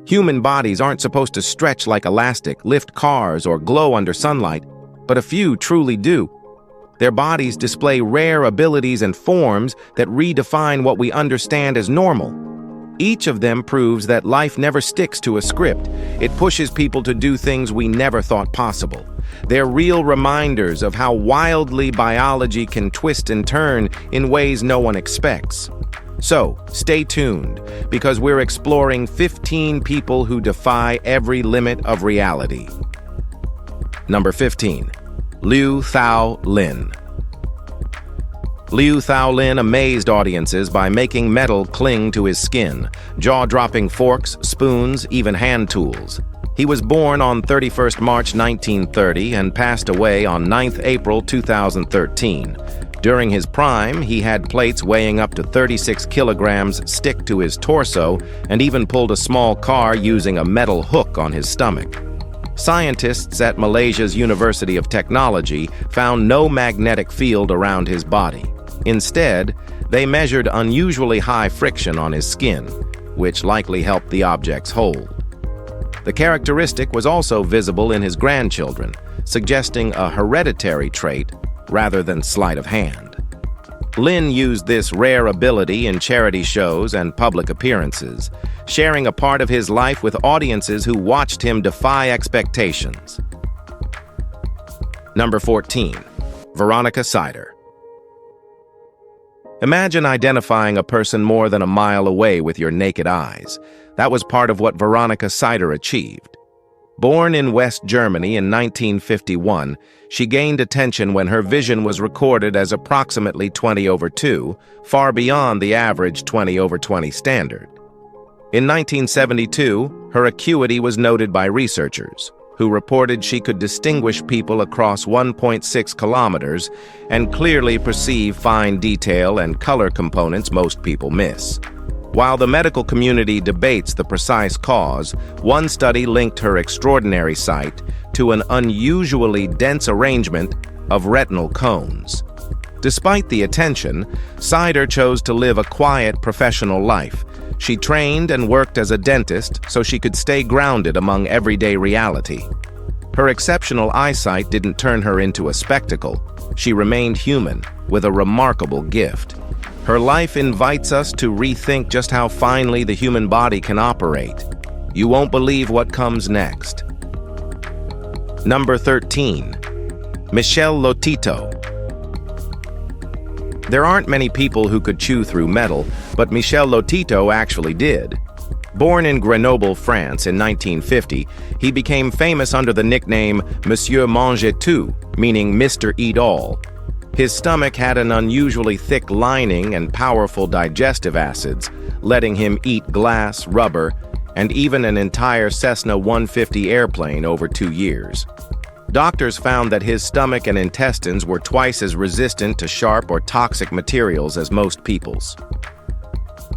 Human bodies aren't supposed to stretch like elastic, lift cars, or glow under sunlight, but a few truly do. Their bodies display rare abilities and forms that redefine what we understand as normal. Each of them proves that life never sticks to a script. It pushes people to do things we never thought possible. They're real reminders of how wildly biology can twist and turn in ways no one expects. So, stay tuned, because we're exploring 15 people who defy every limit of reality. Number 15. Liu Thao Lin. Liu Thao Lin amazed audiences by making metal cling to his skin, jaw-dropping forks, spoons, even hand tools. He was born on 31st March 1930 and passed away on 9th April 2013. During his prime, he had plates weighing up to 36 kilograms stick to his torso and even pulled a small car using a metal hook on his stomach. Scientists at Malaysia's University of Technology found no magnetic field around his body. Instead, they measured unusually high friction on his skin, which likely helped the object's hold. The characteristic was also visible in his grandchildren, suggesting a hereditary trait rather than sleight of hand. Lin used this rare ability in charity shows and public appearances, sharing a part of his life with audiences who watched him defy expectations. Number 14. Veronica Sider. Imagine identifying a person more than a mile away with your naked eyes. That was part of what Veronica Sider achieved. Born in West Germany in 1951, she gained attention when her vision was recorded as approximately 20/2, far beyond the average 20/20 standard. In 1972, her acuity was noted by researchers, who reported she could distinguish people across 1.6 kilometers and clearly perceive fine detail and color components most people miss. While the medical community debates the precise cause, one study linked her extraordinary sight to an unusually dense arrangement of retinal cones. Despite the attention, Sider chose to live a quiet professional life. She trained and worked as a dentist so she could stay grounded among everyday reality. Her exceptional eyesight didn't turn her into a spectacle. She remained human, with a remarkable gift. Her life invites us to rethink just how finely the human body can operate. You won't believe what comes next. Number 13. Michel Lotito. There aren't many people who could chew through metal, but Michel Lotito actually did. Born in Grenoble, France in 1950, he became famous under the nickname Monsieur Mange Tout, meaning Mr. Eat All. His stomach had an unusually thick lining and powerful digestive acids, letting him eat glass, rubber, and even an entire Cessna 150 airplane over 2 years. Doctors found that his stomach and intestines were twice as resistant to sharp or toxic materials as most people's.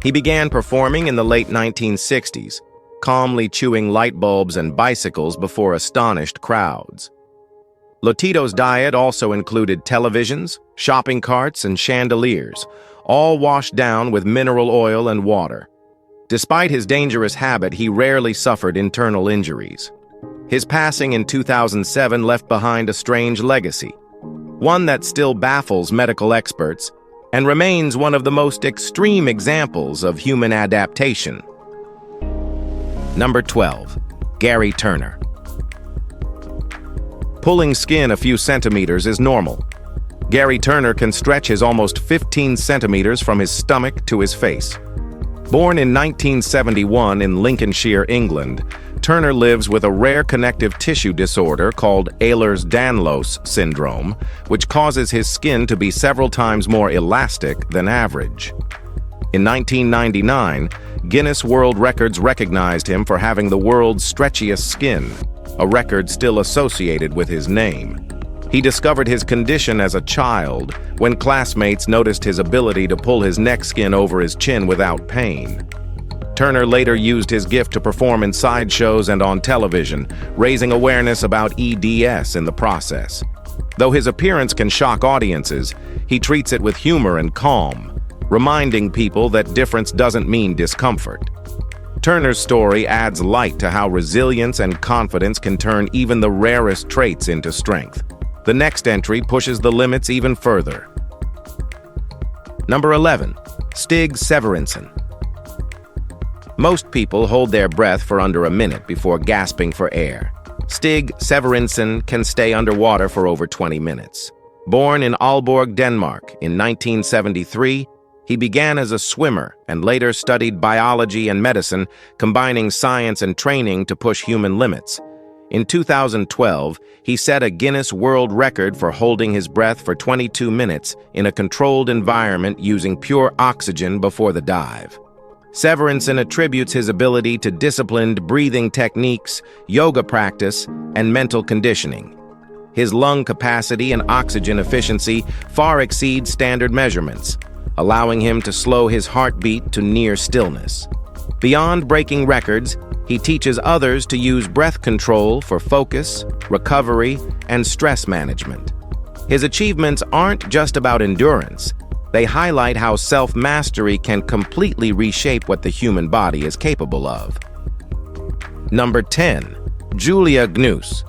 He began performing in the late 1960s, calmly chewing light bulbs and bicycles before astonished crowds. Lotito's diet also included televisions, shopping carts, and chandeliers, all washed down with mineral oil and water. Despite his dangerous habit, he rarely suffered internal injuries. His passing in 2007 left behind a strange legacy, one that still baffles medical experts and remains one of the most extreme examples of human adaptation. Number 12. Gary Turner. Pulling skin a few centimeters is normal. Gary Turner can stretch his almost 15 centimeters from his stomach to his face. Born in 1971 in Lincolnshire, England, Turner lives with a rare connective tissue disorder called Ehlers-Danlos syndrome, which causes his skin to be several times more elastic than average. In 1999, Guinness World Records recognized him for having the world's stretchiest skin, a record still associated with his name. He discovered his condition as a child, when classmates noticed his ability to pull his neck skin over his chin without pain. Turner later used his gift to perform in sideshows and on television, raising awareness about EDS in the process. Though his appearance can shock audiences, he treats it with humor and calm, reminding people that difference doesn't mean discomfort. Turner's story adds light to how resilience and confidence can turn even the rarest traits into strength. The next entry pushes the limits even further. Number 11. Stig Severinsen. Most people hold their breath for under a minute before gasping for air. Stig Severinsen can stay underwater for over 20 minutes. Born in Aalborg, Denmark in 1973, he began as a swimmer and later studied biology and medicine, combining science and training to push human limits. In 2012, he set a Guinness World Record for holding his breath for 22 minutes in a controlled environment using pure oxygen before the dive. Severinsen attributes his ability to disciplined breathing techniques, yoga practice, and mental conditioning. His lung capacity and oxygen efficiency far exceed standard measurements, allowing him to slow his heartbeat to near stillness. Beyond breaking records, he teaches others to use breath control for focus, recovery, and stress management. His achievements aren't just about endurance. They highlight how self-mastery can completely reshape what the human body is capable of. Number 10. Julia Gnus.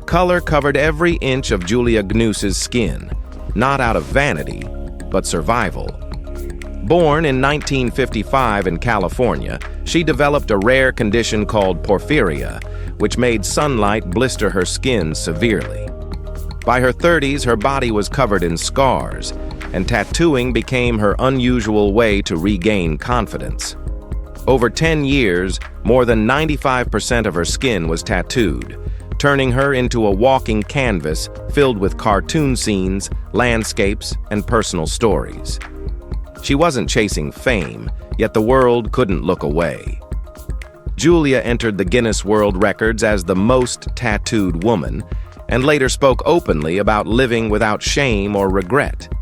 Color covered every inch of Julia Gnus's skin, not out of vanity, but survival. Born in 1955 in California, she developed a rare condition called porphyria, which made sunlight blister her skin severely. By her 30s, her body was covered in scars, and tattooing became her unusual way to regain confidence. Over 10 years, more than 95% of her skin was tattooed, turning her into a walking canvas filled with cartoon scenes, landscapes, and personal stories. She wasn't chasing fame, yet the world couldn't look away. Julia entered the Guinness World Records as the most tattooed woman, and later spoke openly about living without shame or regret.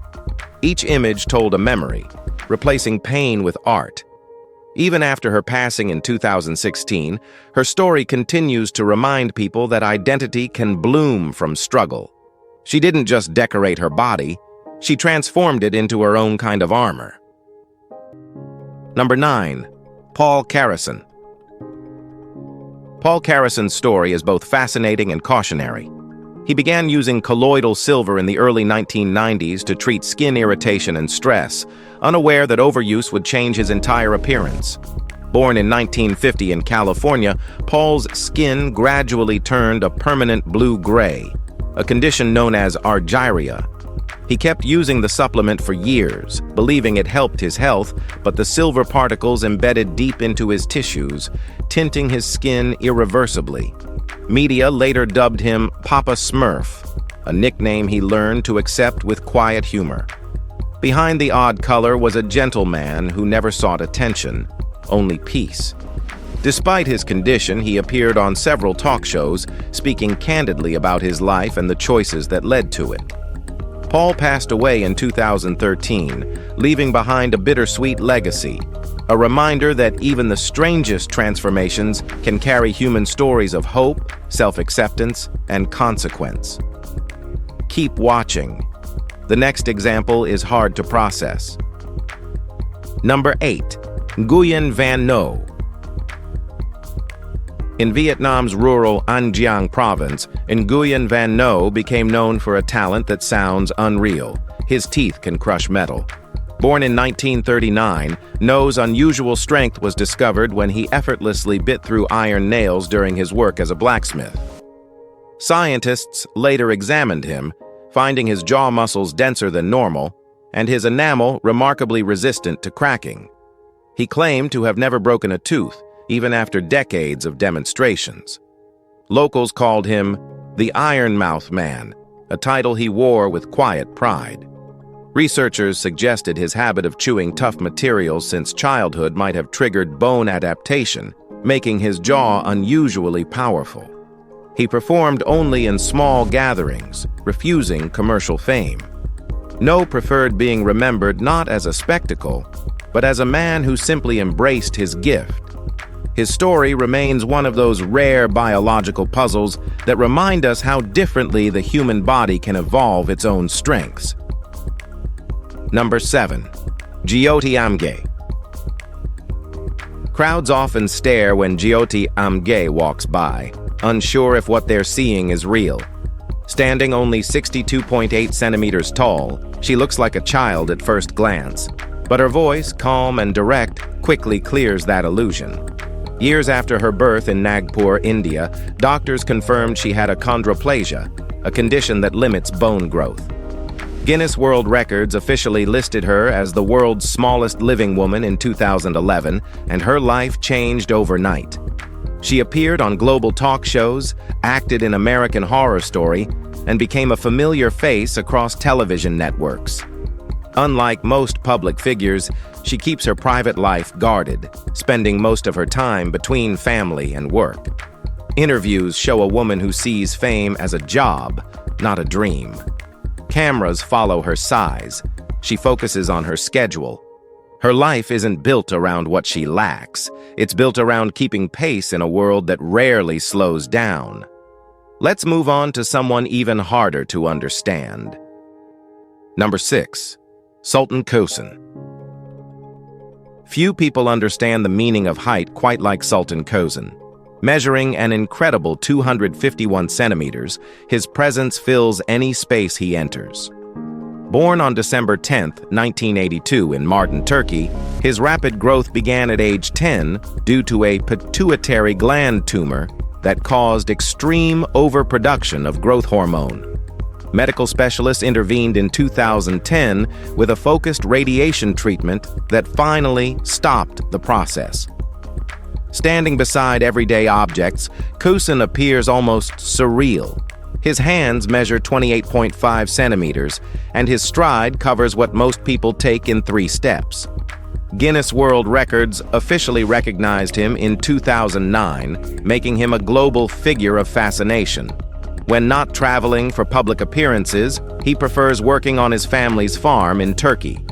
Each image told a memory, replacing pain with art. Even after her passing in 2016, her story continues to remind people that identity can bloom from struggle. She didn't just decorate her body, she transformed it into her own kind of armor. Number 9. Paul Carrison. Paul Carrison's story is both fascinating and cautionary. He began using colloidal silver in the early 1990s to treat skin irritation and stress, unaware that overuse would change his entire appearance. Born in 1950 in California, Paul's skin gradually turned a permanent blue-gray, a condition known as argyria. He kept using the supplement for years, believing it helped his health, but the silver particles embedded deep into his tissues, tinting his skin irreversibly. Media later dubbed him Papa Smurf, a nickname he learned to accept with quiet humor. Behind the odd color was a gentleman who never sought attention, only peace. Despite his condition, he appeared on several talk shows, speaking candidly about his life and the choices that led to it. Paul passed away in 2013, leaving behind a bittersweet legacy, a reminder that even the strangest transformations can carry human stories of hope, self-acceptance, and consequence. Keep watching. The next example is hard to process. Number 8. Nguyen Van No. In Vietnam's rural An Giang province, Nguyen Van No became known for a talent that sounds unreal. His teeth can crush metal. Born in 1939, No's unusual strength was discovered when he effortlessly bit through iron nails during his work as a blacksmith. Scientists later examined him, finding his jaw muscles denser than normal and his enamel remarkably resistant to cracking. He claimed to have never broken a tooth, even after decades of demonstrations. Locals called him the Iron Mouth Man, a title he wore with quiet pride. Researchers suggested his habit of chewing tough materials since childhood might have triggered bone adaptation, making his jaw unusually powerful. He performed only in small gatherings, refusing commercial fame. No preferred being remembered not as a spectacle, but as a man who simply embraced his gift. His story remains one of those rare biological puzzles that remind us how differently the human body can evolve its own strengths. Number 7. Gyoti Amge. Crowds often stare when Jyoti Amge walks by, unsure if what they're seeing is real. Standing only 62.8 centimeters tall, she looks like a child at first glance, but her voice, calm and direct, quickly clears that illusion. Years after her birth in Nagpur, India, doctors confirmed she had achondroplasia, a condition that limits bone growth. Guinness World Records officially listed her as the world's smallest living woman in 2011, and her life changed overnight. She appeared on global talk shows, acted in American Horror Story, and became a familiar face across television networks. Unlike most public figures, she keeps her private life guarded, spending most of her time between family and work. Interviews show a woman who sees fame as a job, not a dream. Cameras follow her size. She focuses on her schedule. Her life isn't built around what she lacks. It's built around keeping pace in a world that rarely slows down. Let's move on to someone even harder to understand. Number 6. Sultan Kösen. Few people understand the meaning of height quite like Sultan Kösen. Measuring an incredible 251 centimeters, his presence fills any space he enters. Born on December 10, 1982 in Mardin, Turkey, his rapid growth began at age 10 due to a pituitary gland tumor that caused extreme overproduction of growth hormone. Medical specialists intervened in 2010 with a focused radiation treatment that finally stopped the process. Standing beside everyday objects, Kösen appears almost surreal. His hands measure 28.5 centimeters, and his stride covers what most people take in 3 steps. Guinness World Records officially recognized him in 2009, making him a global figure of fascination. When not traveling for public appearances, he prefers working on his family's farm in Turkey.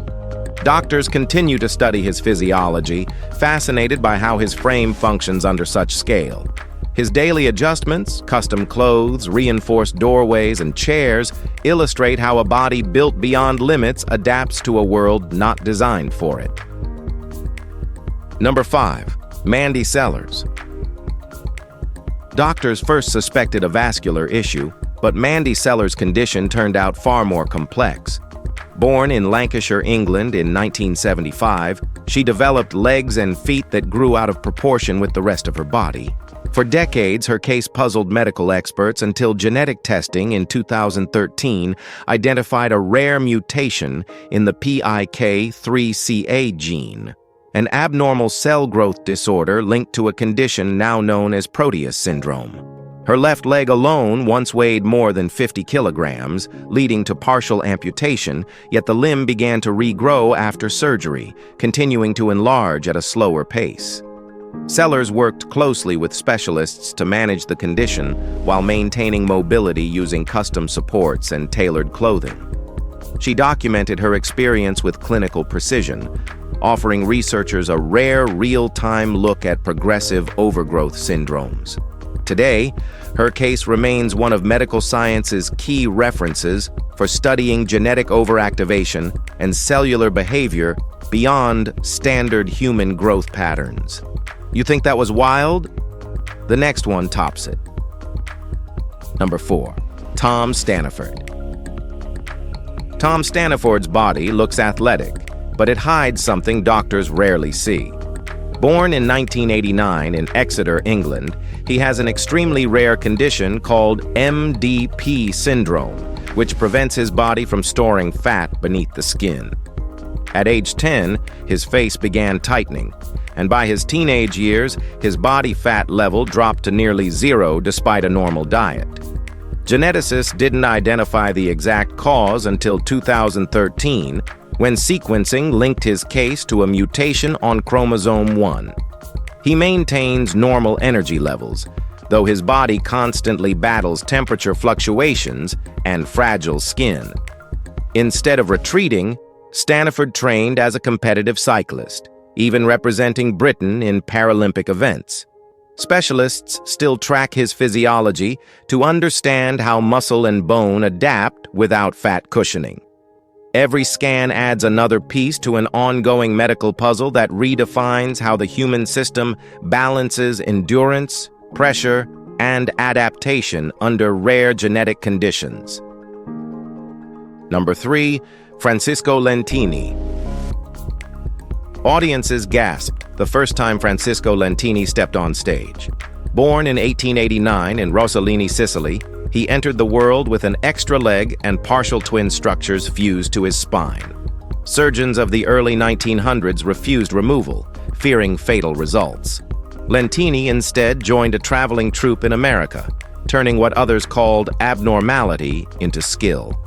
Doctors continue to study his physiology, fascinated by how his frame functions under such scale. His daily adjustments, custom clothes, reinforced doorways, and chairs illustrate how a body built beyond limits adapts to a world not designed for it. Number 5. Mandy Sellers. Doctors first suspected a vascular issue, but Mandy Sellers' condition turned out far more complex. Born in Lancashire, England in 1975, she developed legs and feet that grew out of proportion with the rest of her body. For decades, her case puzzled medical experts until genetic testing in 2013 identified a rare mutation in the PIK3CA gene, an abnormal cell growth disorder linked to a condition now known as Proteus syndrome. Her left leg alone once weighed more than 50 kilograms, leading to partial amputation, yet the limb began to regrow after surgery, continuing to enlarge at a slower pace. Sellers worked closely with specialists to manage the condition while maintaining mobility using custom supports and tailored clothing. She documented her experience with clinical precision, offering researchers a rare real-time look at progressive overgrowth syndromes. Today, her case remains one of medical science's key references for studying genetic overactivation and cellular behavior beyond standard human growth patterns. You think that was wild? The next one tops it. Number 4. Tom Staniford. Tom Staniford's body looks athletic, but it hides something doctors rarely see. Born in 1989 in Exeter, England, he has an extremely rare condition called MDP syndrome, which prevents his body from storing fat beneath the skin. At age 10, his face began tightening, and by his teenage years, his body fat level dropped to nearly 0 despite a normal diet. Geneticists didn't identify the exact cause until 2013, when sequencing linked his case to a mutation on chromosome 1. He maintains normal energy levels, though his body constantly battles temperature fluctuations and fragile skin. Instead of retreating, Staniford trained as a competitive cyclist, even representing Britain in Paralympic events. Specialists still track his physiology to understand how muscle and bone adapt without fat cushioning. Every scan adds another piece to an ongoing medical puzzle that redefines how the human system balances endurance, pressure, and adaptation under rare genetic conditions. Number 3, Francisco Lentini. Audiences gasped the first time Francisco Lentini stepped on stage. Born in 1889 in Rossellini, Sicily, he entered the world with an extra leg and partial twin structures fused to his spine. Surgeons of the early 1900s refused removal, fearing fatal results. Lentini instead joined a traveling troupe in America, turning what others called abnormality into skill.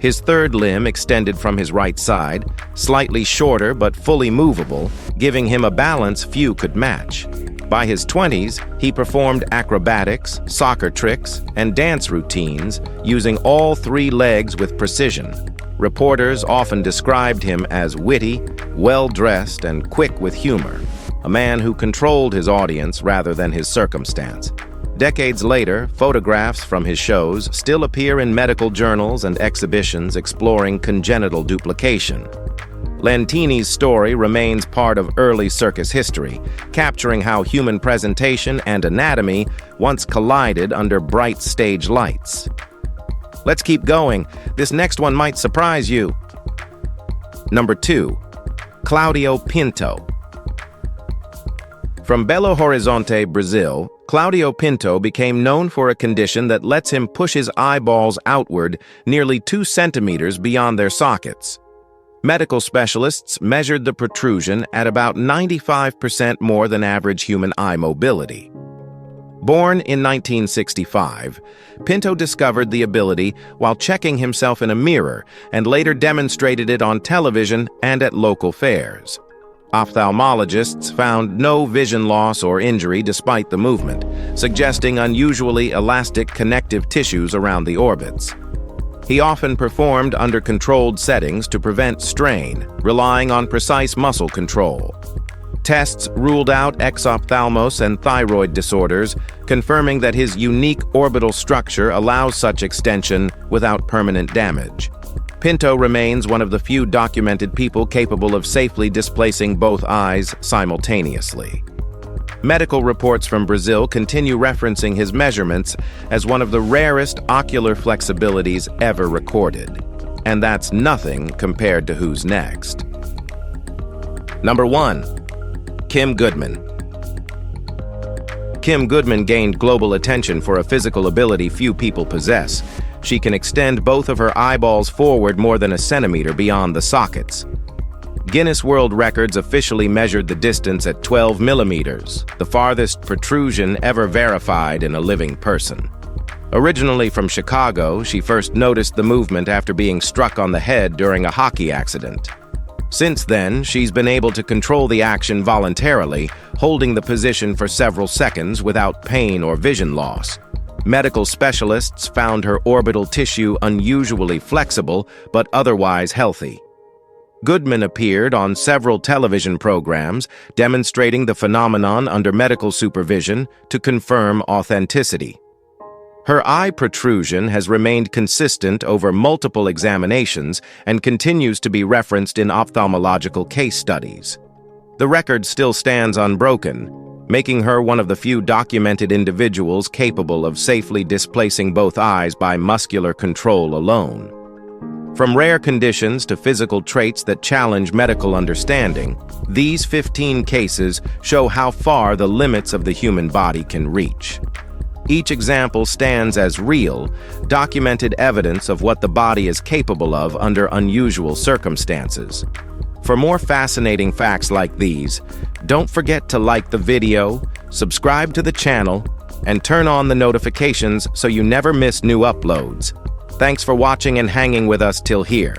His third limb extended from his right side, slightly shorter but fully movable, giving him a balance few could match. By his 20s, he performed acrobatics, soccer tricks, and dance routines using all 3 legs with precision. Reporters often described him as witty, well-dressed, and quick with humor, a man who controlled his audience rather than his circumstance. Decades later, photographs from his shows still appear in medical journals and exhibitions exploring congenital duplication. Lentini's story remains part of early circus history, capturing how human presentation and anatomy once collided under bright stage lights. Let's keep going. This next one might surprise you. Number 2, Claudio Pinto. From Belo Horizonte, Brazil, Claudio Pinto became known for a condition that lets him push his eyeballs outward nearly 2 centimeters beyond their sockets. Medical specialists measured the protrusion at about 95% more than average human eye mobility. Born in 1965, Pinto discovered the ability while checking himself in a mirror and later demonstrated it on television and at local fairs. Ophthalmologists found no vision loss or injury despite the movement, suggesting unusually elastic connective tissues around the orbits. He often performed under controlled settings to prevent strain, relying on precise muscle control. Tests ruled out exophthalmos and thyroid disorders, confirming that his unique orbital structure allows such extension without permanent damage. Pinto remains one of the few documented people capable of safely displacing both eyes simultaneously. Medical reports from Brazil continue referencing his measurements as one of the rarest ocular flexibilities ever recorded. And that's nothing compared to who's next. Number 1, Kim Goodman. Kim Goodman gained global attention for a physical ability few people possess. She can extend both of her eyeballs forward more than a centimeter beyond the sockets. Guinness World Records officially measured the distance at 12 millimeters, the farthest protrusion ever verified in a living person. Originally from Chicago, she first noticed the movement after being struck on the head during a hockey accident. Since then, she's been able to control the action voluntarily, holding the position for several seconds without pain or vision loss. Medical specialists found her orbital tissue unusually flexible, but otherwise healthy. Goodman appeared on several television programs demonstrating the phenomenon under medical supervision to confirm authenticity. Her eye protrusion has remained consistent over multiple examinations and continues to be referenced in ophthalmological case studies. The record still stands unbroken, making her one of the few documented individuals capable of safely displacing both eyes by muscular control alone. From rare conditions to physical traits that challenge medical understanding, these 15 cases show how far the limits of the human body can reach. Each example stands as real, documented evidence of what the body is capable of under unusual circumstances. For more fascinating facts like these, don't forget to like the video, subscribe to the channel, and turn on the notifications so you never miss new uploads. Thanks for watching and hanging with us till here.